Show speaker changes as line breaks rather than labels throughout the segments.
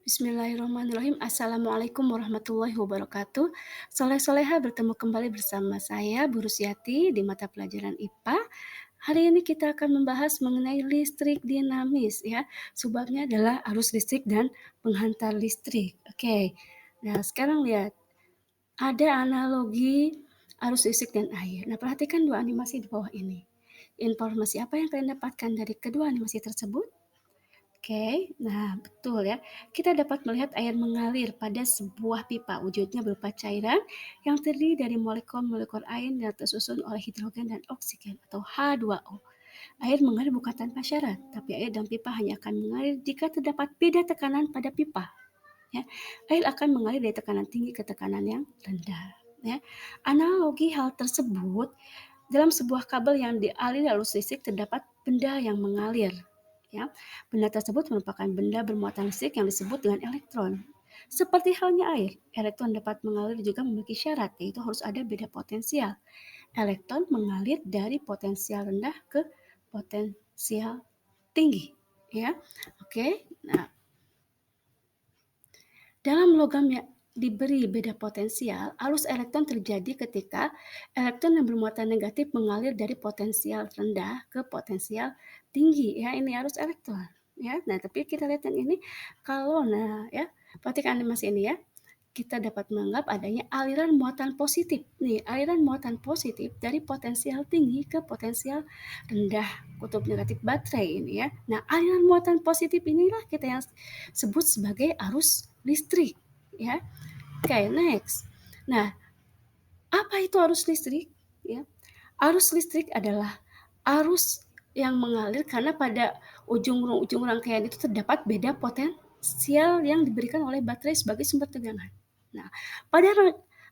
Bismillahirrahmanirrahim. Assalamualaikum warahmatullahi wabarakatuh. Soleh-soleha bertemu kembali bersama saya, Bu Rusyati, di mata pelajaran IPA. Hari ini kita akan membahas mengenai listrik dinamis ya. Sebabnya adalah arus listrik dan penghantar listrik. Oke. Nah, sekarang lihat. Ada analogi arus listrik dan air. Nah, perhatikan dua animasi di bawah ini. Informasi apa yang kalian dapatkan dari kedua animasi tersebut? Oke, nah betul ya. Kita dapat melihat air mengalir pada sebuah pipa. Wujudnya berupa cairan yang terdiri dari molekul-molekul air yang tersusun oleh hidrogen dan oksigen atau H2O. Air mengalir bukan tanpa syarat, tapi air dalam pipa hanya akan mengalir jika terdapat beda tekanan pada pipa. Ya, air akan mengalir dari tekanan tinggi ke tekanan yang rendah. Ya. Analogi hal tersebut dalam sebuah kabel yang dialiri arus listrik terdapat benda yang mengalir. Ya, benda tersebut merupakan benda bermuatan listrik yang disebut dengan elektron. Seperti halnya air, elektron dapat mengalir juga memiliki syarat, yaitu harus ada beda potensial. Elektron mengalir dari potensial rendah ke potensial tinggi. Ya, oke. Nah, dalam logam yang diberi beda potensial, arus elektron terjadi ketika elektron yang bermuatan negatif mengalir dari potensial rendah ke potensial tinggi. Ya, ini arus elektron. Ya, nah tapi kita lihat yang ini kalau ya, perhatikan animasi ini ya. Kita dapat menganggap adanya aliran muatan positif. Nih, aliran muatan positif dari potensial tinggi ke potensial rendah kutub negatif baterai ini ya. Nah, aliran muatan positif inilah kita yang sebut sebagai arus listrik ya. Oke, next. Nah, apa itu arus listrik? Ya, arus listrik adalah arus yang mengalir karena pada ujung rangkaian itu terdapat beda potensial yang diberikan oleh baterai sebagai sumber tegangan. Nah, pada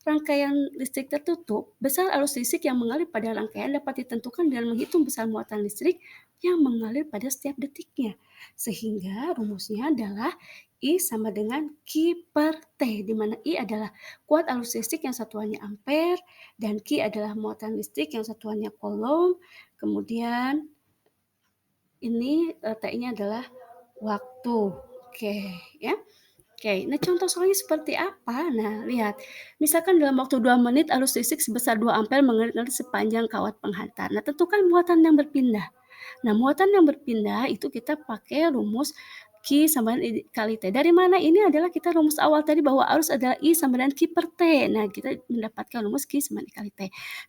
rangkaian listrik tertutup, besar arus listrik yang mengalir pada rangkaian dapat ditentukan dengan menghitung besar muatan listrik yang mengalir pada setiap detiknya. Sehingga rumusnya adalah I sama dengan Q per T, di mana I adalah kuat arus listrik yang satuannya ampere, dan Q adalah muatan listrik yang satuannya coulomb, kemudian ini T-nya adalah waktu. Oke, ya. Oke, nah contoh soalnya seperti apa? Nah, lihat. Misalkan dalam waktu 2 menit arus listrik sebesar 2 ampere mengalir sepanjang kawat penghantar. Nah, tentukan muatan yang berpindah. Nah, muatan yang berpindah itu kita pakai rumus Q sama dengan I kali T. Dari mana? Ini adalah kita rumus awal tadi bahwa arus adalah I sama dengan Q per T. Nah, kita mendapatkan rumus Q sama dengan I kali T.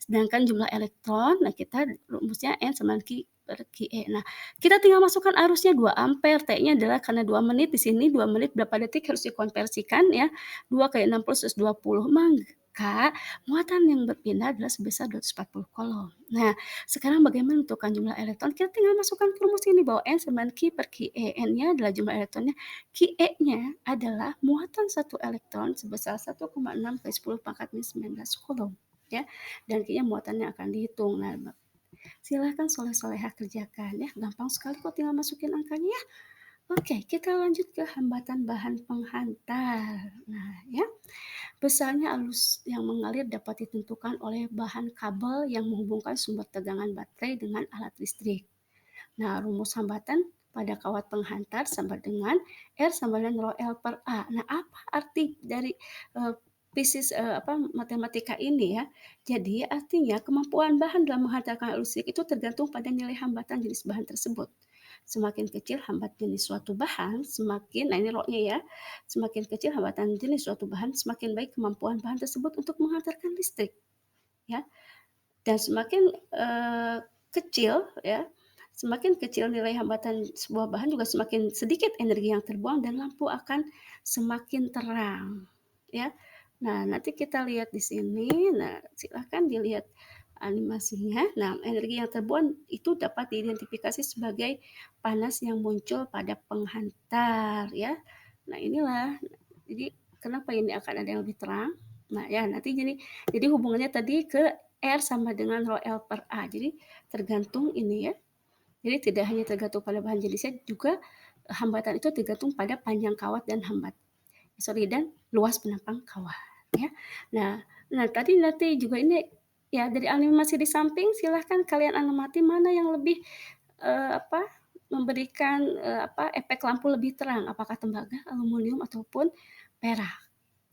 Sedangkan jumlah elektron, nah kita rumusnya N sama dengan Q per QE. Nah, kita tinggal masukkan arusnya 2 ampere, T-nya adalah karena 2 menit, di sini 2 menit berapa detik harus dikonversikan ya, 2 kali 60 120, maka muatan yang berpindah adalah sebesar 240 coulomb. Nah, sekarang bagaimana menentukan jumlah elektron? Kita tinggal masukkan ke rumus ini bahwa N sama dengan Q per QE. N-nya adalah jumlah elektronnya, QE-nya adalah muatan satu elektron sebesar 1,6 kali 10 pangkat minus 19 coulomb. Ya, dan Q-nya muatannya akan dihitung. Nah, silahkan soleh-soleha kerjakan ya, gampang sekali kok tinggal masukin angkanya ya. Oke, kita lanjut ke hambatan bahan penghantar. Nah ya, besarnya arus yang mengalir dapat ditentukan oleh bahan kabel yang menghubungkan sumber tegangan baterai dengan alat listrik. Nah, rumus hambatan pada kawat penghantar sama dengan R sama dengan rho L per A. Nah, apa arti dari matematika ini ya? Jadi artinya kemampuan bahan dalam menghantarkan arus listrik itu tergantung pada nilai hambatan jenis bahan tersebut. Semakin kecil hambatan jenis suatu bahan, semakin, nah ini rho-nya ya, semakin kecil hambatan jenis suatu bahan, semakin baik kemampuan bahan tersebut untuk menghantarkan listrik. Ya, dan semakin kecil ya, semakin kecil nilai hambatan sebuah bahan juga semakin sedikit energi yang terbuang dan lampu akan semakin terang ya. Nah, nanti kita lihat di sini. Nah, silahkan dilihat animasinya. Nah, energi yang terbuang itu dapat diidentifikasi sebagai panas yang muncul pada penghantar ya. Nah, inilah. Jadi kenapa ini akan ada yang lebih terang? Nah, ya nanti jadi hubungannya tadi ke R sama dengan rho L per A. Jadi tergantung ini ya. Jadi tidak hanya tergantung pada bahan jenisnya, juga hambatan itu tergantung pada panjang kawat dan dan luas penampang kawat ya. Nah tadi nanti juga ini ya dari animasi di samping silahkan kalian amati mana yang lebih apa memberikan, efek lampu lebih terang, apakah tembaga, aluminium, ataupun perak.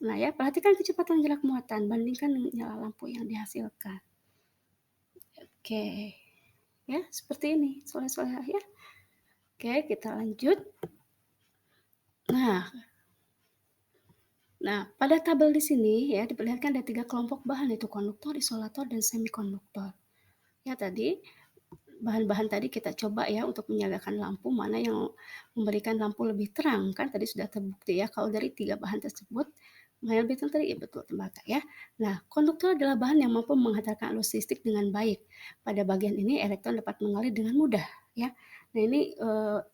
Nah ya, perhatikan kecepatan gerak muatan, bandingkan dengan nyala lampu yang dihasilkan. Oke, ya seperti ini soleh-solehah ya. Oke, kita lanjut. Nah nah, pada tabel di sini ya diperlihatkan ada 3 kelompok bahan, yaitu konduktor, isolator, dan semikonduktor. Ya tadi, bahan-bahan tadi kita coba ya untuk menyalakan lampu, mana yang memberikan lampu lebih terang, kan tadi sudah terbukti ya kalau dari 3 bahan tersebut, mana yang lebih terang tadi? Ya betul, tembaga ya. Nah, konduktor adalah bahan yang mampu menghantarkan arus listrik dengan baik. Pada bagian ini elektron dapat mengalir dengan mudah ya. Nah ini,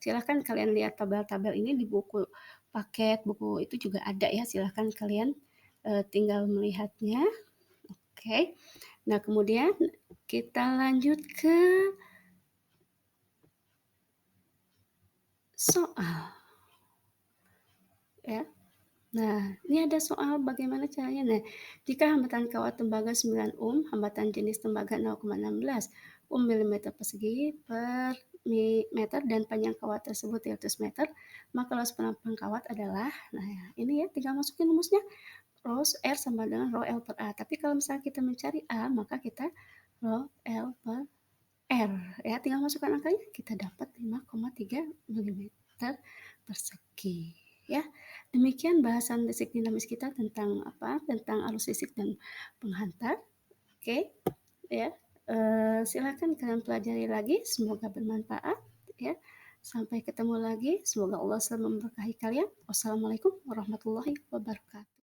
silakan kalian lihat tabel-tabel ini di buku paket, buku itu juga ada ya, silahkan kalian, tinggal melihatnya, oke. Nah kemudian kita lanjut ke soal, ya. Nah, ini ada soal bagaimana caranya. Nah, jika hambatan kawat tembaga 9 hambatan jenis tembaga 0,16 milimeter persegi per meter dan panjang kawat tersebut 300 meter, maka luas penopang kawat adalah, nah ini ya tinggal masukin rumusnya, rho R sama dengan rho L per A. Tapi kalau misalnya kita mencari A, maka kita rho L per R ya, tinggal masukkan angkanya, kita dapat 5,3 milimeter persegi ya. Demikian bahasan listrik dinamis kita tentang tentang arus listrik dan penghantar. Oke, ya. Silakan kalian pelajari lagi, semoga bermanfaat ya. Sampai ketemu lagi, semoga Allah selalu memberkahi kalian. Wassalamualaikum warahmatullahi wabarakatuh.